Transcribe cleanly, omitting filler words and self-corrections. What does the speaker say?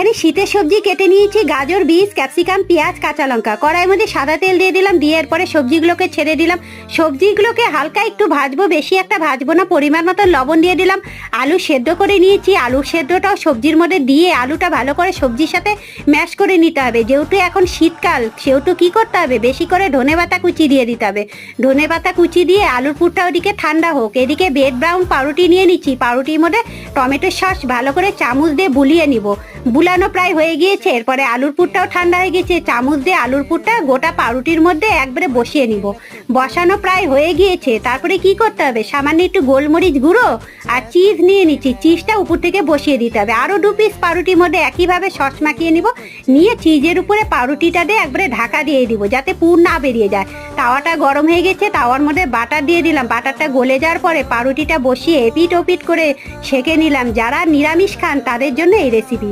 এখানে শীতের সবজি কেটে নিয়েছি, গাজর, বিট, ক্যাপসিকাম, পেঁয়াজ, কাঁচা লঙ্কা। কড়াইয়ের মধ্যে সাদা তেল দিয়ে দিলাম, দিয়ে এরপরে সবজিগুলোকে ছেড়ে দিলাম। সবজিগুলোকে হালকা একটু ভাজবো, বেশি একটা ভাজবো না। পরিমাণ মতো লবণ দিয়ে দিলাম। আলু সেদ্ধ করে নিয়েছি, আলু সেদ্ধটাও সবজির মধ্যে দিয়ে আলুটা ভালো করে সবজির সাথে ম্যাশ করে নিতে হবে। যেহেতু এখন শীতকাল, সেহেতু কি করতে হবে, বেশি করে ধনেপাতা কুচি দিয়ে দিতে হবে। ধনেপাতা কুচি দিয়ে আলুর পুরটা ওদিকে ঠান্ডা হোক। এদিকে রেড ব্রাউন পাউরুটি নিয়ে নিচ্ছি, পাউরুটির মধ্যে টমেটো সস ভালো করে চামচ দিয়ে বুলিয়ে নিব। বুলানো প্রায় হয়ে গিয়েছে। এরপরে আলুর পুরটাও ঠান্ডা হয়ে গেছে, চামচ দিয়ে আলুর পুরটা গোটা পাউরুটির মধ্যে একবারে বসিয়ে নিব। বসানো প্রায় হয়ে গিয়েছে। তারপরে কি করতে হবে, সামান্য একটু গোলমরিচ গুঁড়ো আর চিজ নিয়ে নিচ্ছি, চিজটা উপর থেকে বসিয়ে দিতে হবে। আরও 2 পিস পাউরুটির মধ্যে একইভাবে সস মাখিয়ে নিব। নিয়ে চিজের উপরে পাউরুটিটা দিয়ে একবারে ঢাকা দিয়ে দিব, যাতে পুর না বেরিয়ে যায়। তাওয়াটা গরম হয়ে গেছে, তাওয়ার মধ্যে বাটার দিয়ে দিলাম। বাটারটা গলে যাওয়ার পরে পাউরুটিটা বসিয়ে এপিট ওপিট করে সেঁকে নিলাম। যারা নিরামিষ খান তাদের জন্য এই রেসিপি।